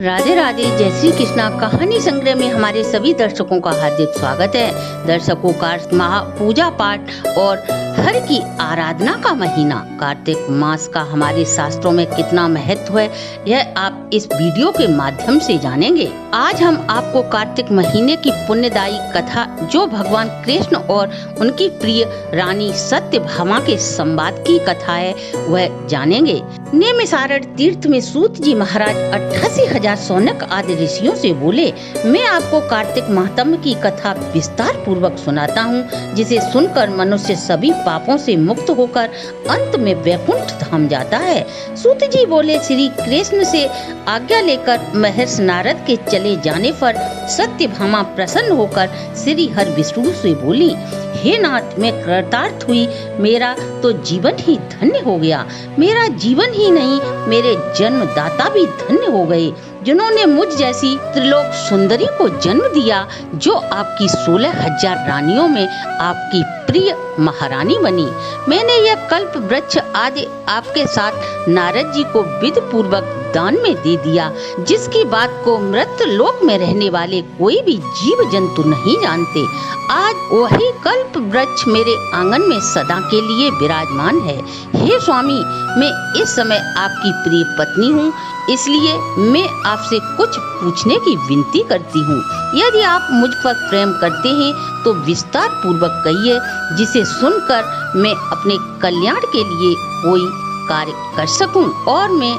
राधे राधे, जय श्री कृष्णा। कहानी संग्रह में हमारे सभी दर्शकों का हार्दिक स्वागत है। दर्शकों का महा पूजा पाठ और हर की आराधना का महीना कार्तिक मास का हमारे शास्त्रों में कितना महत्व है, यह आप इस वीडियो के माध्यम से जानेंगे। आज हम आपको कार्तिक महीने की पुण्यदायी कथा, जो भगवान कृष्ण और उनकी प्रिय रानी सत्यभामा के संवाद की कथा है, वह जानेंगे। नैमिषारण्य तीर्थ में सूत जी महाराज 88,000 शौनक आदि ऋषियों से बोले, मैं आपको कार्तिक महात्म्य की कथा विस्तार पूर्वक सुनाता हूँ, जिसे सुनकर मनुष्य सभी पापों से मुक्त होकर अंत में वैकुंठ धाम जाता है। सूत जी बोले, श्री कृष्ण से आज्ञा लेकर महर्षि नारद के चले जाने पर सत्यभामा प्रसन्न होकर श्री हरि विष्णु से बोली, हे नाथ, मैं कृतार्थ हुई, मेरा तो जीवन ही धन्य हो गया। मेरा जीवन ही नहीं, मेरे जन्मदाता भी धन्य हो गए, जिन्होंने मुझ जैसी त्रिलोक सुंदरी को जन्म दिया, जो आपकी 16,000 रानियों में आपकी प्रिय महारानी बनी। मैंने यह कल्प वृक्ष आदि आपके साथ नारद जी को विधि पूर्वक दान में दे दिया, जिसकी बात को मृत लोक में रहने वाले कोई भी जीव जंतु नहीं जानते। आज वही कल्प वृक्ष मेरे आंगन में सदा के लिए विराजमान है। हे स्वामी, मैं इस समय आपकी प्रिय पत्नी हूँ, इसलिए मैं आपसे कुछ पूछने की विनती करती हूँ। यदि आप मुझ पर प्रेम करते हैं तो विस्तार पूर्वक कहिए, जिसे सुनकर मैं अपने कल्याण के लिए कोई कार्य कर सकूं और मैं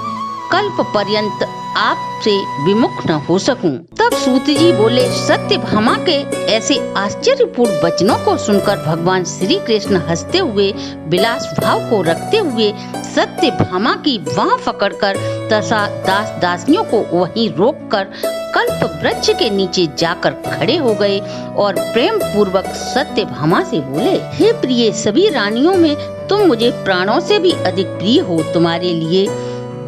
कल्प पर्यंत आपसे विमुख न हो सकूं। तब सूत जी बोले, सत्यभामा के ऐसे आश्चर्यपूर्ण वचनों को सुनकर भगवान श्री कृष्ण हंसते हुए, विलास भाव को रखते हुए सत्यभामा की बाह पकड़कर तथा दास दासियों को वहीं रोककर कल्प वृक्ष के नीचे जाकर खड़े हो गए और प्रेम पूर्वक सत्यभामा से बोले, हे प्रिय, सभी रानियों में तुम मुझे प्राणों से भी अधिक प्रिय हो। तुम्हारे लिए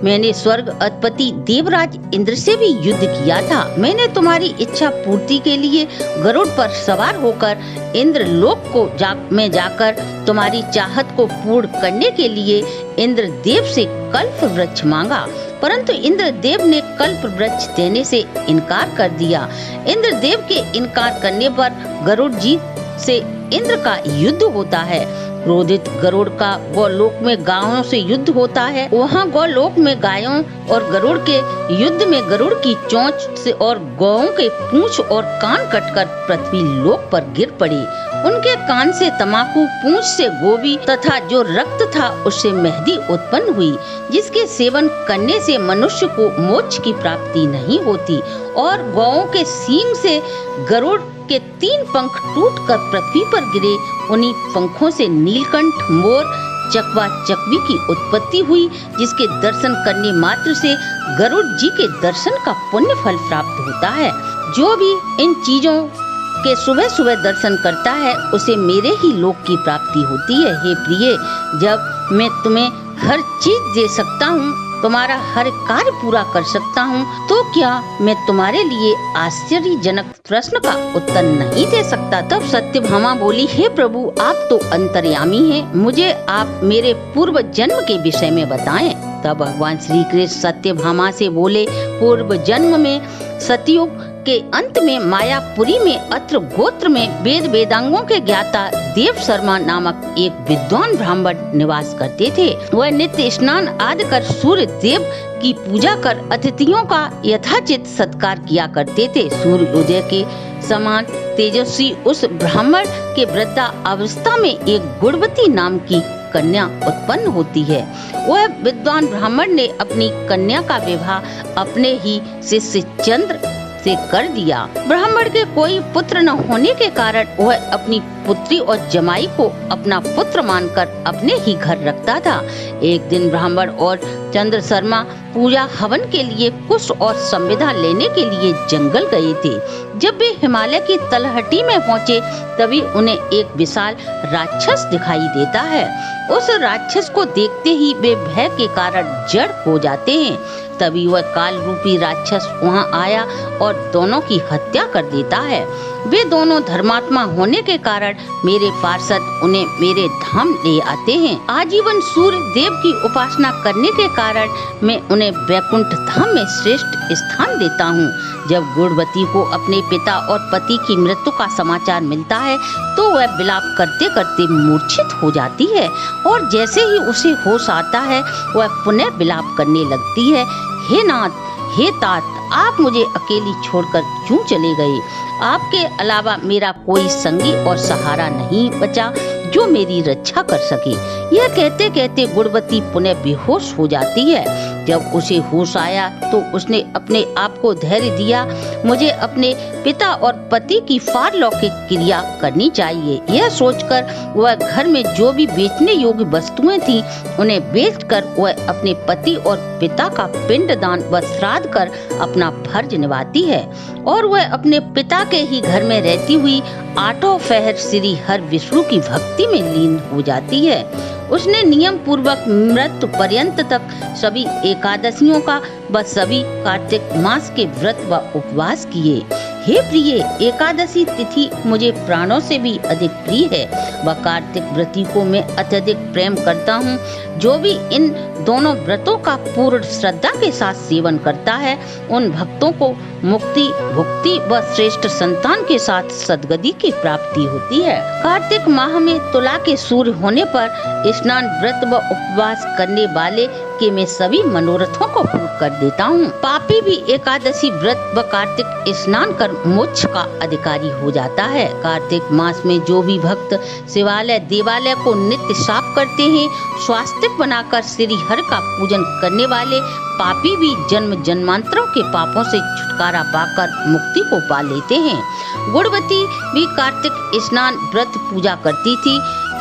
मैंने स्वर्ग अधिपति देवराज इंद्र से भी युद्ध किया था। मैंने तुम्हारी इच्छा पूर्ति के लिए गरुड़ पर सवार होकर इंद्र लोक को में जाकर तुम्हारी चाहत को पूर्ण करने के लिए इंद्र देव से कल्प वृक्ष मांगा, परंतु इंद्र देव ने कल्प वृक्ष देने से इनकार कर दिया। इंद्र देव के इनकार करने पर गरुड़ जी से इंद्र का युद्ध होता है। क्रोधित गरुड़ का गोलोक में गायों से युद्ध होता है। वहाँ गोलोक में गायों और गरुड़ के युद्ध में गरुड़ की चोंच से और गौओं के पूंछ और कान कटकर पृथ्वी लोक पर गिर पड़ी। उनके कान से तमाकू, पूंछ से गोभी तथा जो रक्त था उससे मेहंदी उत्पन्न हुई, जिसके सेवन करने से मनुष्य को मोक्ष की प्राप्ति नहीं होती। और गौओं के सींग से गरुड़ के 3 पंख टूटकर पृथ्वी पर गिरे। उन्हीं पंखों से नीलकंठ, मोर, चकवा, चकवी की उत्पत्ति हुई, जिसके दर्शन करने मात्र से गरुड़ जी के दर्शन का पुण्य फल प्राप्त होता है। जो भी इन चीजों के सुबह सुबह दर्शन करता है, उसे मेरे ही लोक की प्राप्ति होती है। हे प्रिय, जब मैं तुम्हें हर चीज दे सकता हूँ, तुम्हारा हर कार्य पूरा कर सकता हूँ, तो क्या मैं तुम्हारे लिए आश्चर्यजनक प्रश्न का उत्तर नहीं दे सकता? तब सत्यभामा बोली, हे प्रभु, आप तो अंतर्यामी हैं, मुझे आप मेरे पूर्व जन्म के विषय में बताएं। तब भगवान श्री कृष्ण सत्यभामा से बोले, पूर्व जन्म में सतयुग के अंत में मायापुरी में अत्र गोत्र में वेद वेदांगों के ज्ञाता देव शर्मा नामक एक विद्वान ब्राह्मण निवास करते थे। वह नित्य स्नान आदि कर सूर्य देव की पूजा कर अतिथियों का यथाचित सत्कार किया करते थे। सूर्योदय के समान तेजस्वी उस ब्राह्मण के वृद्धा अवस्था में एक गुणवती नाम की कन्या उत्पन्न होती है। वह विद्वान ब्राह्मण ने अपनी कन्या का विवाह अपने ही शिष्य चंद्र से कर दिया। ब्राह्मण के कोई पुत्र न होने के कारण वह अपनी पुत्री और जमाई को अपना पुत्र मानकर अपने ही घर रखता था। एक दिन ब्राह्मण और चंद्र शर्मा पूजा हवन के लिए कुश और संविदा लेने के लिए जंगल गए थे। जब वे हिमालय की तलहटी में पहुँचे, तभी उन्हें एक विशाल राक्षस दिखाई देता है। उस राक्षस को देखते ही वे भय के कारण जड़ हो जाते हैं। तभी वह काल रूपी राक्षस वहां आया और दोनों की हत्या कर देता है। वे दोनों धर्मात्मा होने के कारण मेरे पार्षद उन्हें मेरे धाम ले आते हैं। आजीवन सूर्य देव की उपासना करने के कारण मैं उन्हें वैकुंठ धाम में श्रेष्ठ स्थान देता हूँ। जब गुणवती को अपने पिता और पति की मृत्यु का समाचार मिलता है तो वह विलाप करते करते मूर्छित हो जाती है और जैसे ही उसे होश आता है वह पुनः विलाप करने लगती है। हे नाथ, हे तात, आप मुझे अकेली छोड़कर क्यों चले गए? आपके अलावा मेरा कोई संगी और सहारा नहीं बचा जो मेरी रक्षा कर सके। यह कहते कहते गुणवती पुनः बेहोश हो जाती है। जब उसे होश आया तो उसने अपने आप को धैर्य दिया, मुझे अपने पिता और पति की पारलौकिक क्रिया करनी चाहिए। यह सोचकर वह घर में जो भी बेचने योग्य वस्तुएं थीं उन्हें बेचकर वह अपने पति और पिता का पिंडदान व श्राद्ध कर अपना फर्ज निभाती है और वह अपने पिता के ही घर में रहती हुई आठों पहर श्री हर विष्णु की भक्ति में लीन हो जाती है। उसने नियम पूर्वक मृत्यु पर्यंत तक सभी एकादशियों का व सभी कार्तिक मास के व्रत व उपवास किए। हे प्रिय, एकादशी तिथि मुझे प्राणों से भी अधिक प्रिय है। वह कार्तिक व्रती को मैं अत्यधिक प्रेम करता हूँ। जो भी इन दोनों व्रतों का पूर्ण श्रद्धा के साथ सेवन करता है उन भक्तों को मुक्ति, भुक्ति व श्रेष्ठ संतान के साथ सद्गति की प्राप्ति होती है। कार्तिक माह में तुला के सूर्य होने पर स्नान, व्रत व उपवास करने वाले के मैं सभी मनोरथों को पूर्ण कर देता हूँ। पापी भी एकादशी व्रत व कार्तिक स्नान कर मोक्ष का अधिकारी हो जाता है। कार्तिक मास में जो भी भक्त शिवालय देवालय को नित्य साफ करते हैं, स्वास्तिक बनाकर श्री हरि का पूजन करने वाले पापी भी जन्म जन्मांतरों के पापों से छुटकारा पाकर मुक्ति को पा लेते हैं। गुणवती भी कार्तिक स्नान व्रत पूजा करती थी।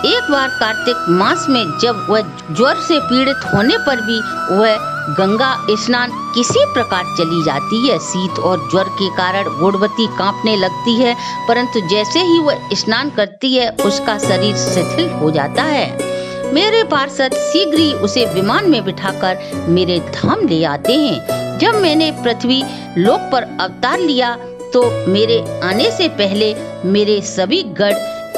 एक बार कार्तिक मास में जब वह ज्वर से पीड़ित होने पर भी वह गंगा स्नान किसी प्रकार चली जाती है। शीत और ज्वर के कारण गुणवती कांपने लगती है, परंतु जैसे ही वह स्नान करती है उसका शरीर शिथिल हो जाता है। मेरे पार्षद शीघ्र ही उसे विमान में बिठाकर मेरे धाम ले आते हैं। जब मैंने पृथ्वी लोक पर अवतार लिया तो मेरे आने से पहले मेरे सभी गण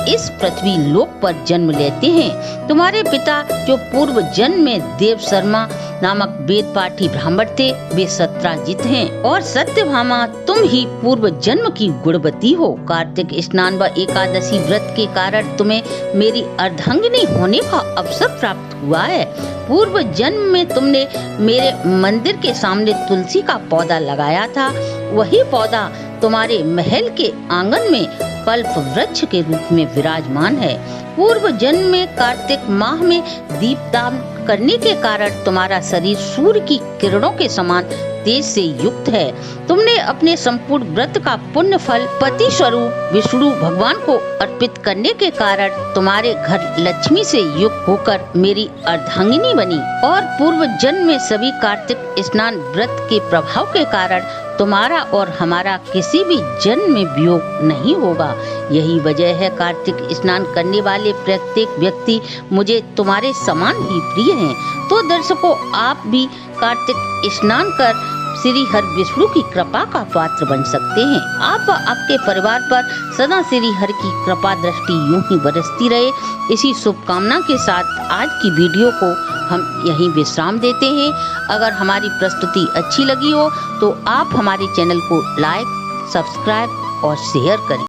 इस पृथ्वी लोक पर जन्म लेते हैं। तुम्हारे पिता जो पूर्व जन्म में देव शर्मा नामक वेद पाठी ब्राह्मण थे, वे सत्राजित हैं और सत्यभामा तुम ही पूर्व जन्म की गुणवती हो। कार्तिक स्नान व एकादशी व्रत के कारण तुम्हें मेरी अर्धांगिनी होने का अवसर प्राप्त हुआ है। पूर्व जन्म में तुमने मेरे मंदिर के सामने तुलसी का पौधा लगाया था। वही पौधा तुम्हारे महल के आंगन में कल्प वृक्ष के रूप में विराजमान है। पूर्व जन्म में कार्तिक माह में दीपदान करने के कारण तुम्हारा शरीर सूर्य की किरणों के समान तेज से युक्त है। तुमने अपने संपूर्ण व्रत का पुण्य फल पति स्वरूप विष्णु भगवान को अर्पित करने के कारण तुम्हारे घर लक्ष्मी से युक्त होकर मेरी अर्धांगिनी बनी और पूर्व जन्म में सभी कार्तिक स्नान व्रत के प्रभाव के कारण तुम्हारा और हमारा किसी भी जन्म में वियोग नहीं होगा। यही वजह है कार्तिक स्नान करने वाले प्रत्येक व्यक्ति मुझे तुम्हारे समान ही प्रिय हैं। तो दर्शकों, आप भी कार्तिक स्नान कर श्री हरि विष्णु की कृपा का पात्र बन सकते हैं। आप व आपके परिवार पर सदा श्री हरि की कृपा दृष्टि यूं ही बरसती रहे। इसी शुभकामना के साथ आज की वीडियो को हम यहीं विश्राम देते हैं। अगर हमारी प्रस्तुति अच्छी लगी हो तो आप हमारे चैनल को लाइक, सब्सक्राइब और शेयर करें।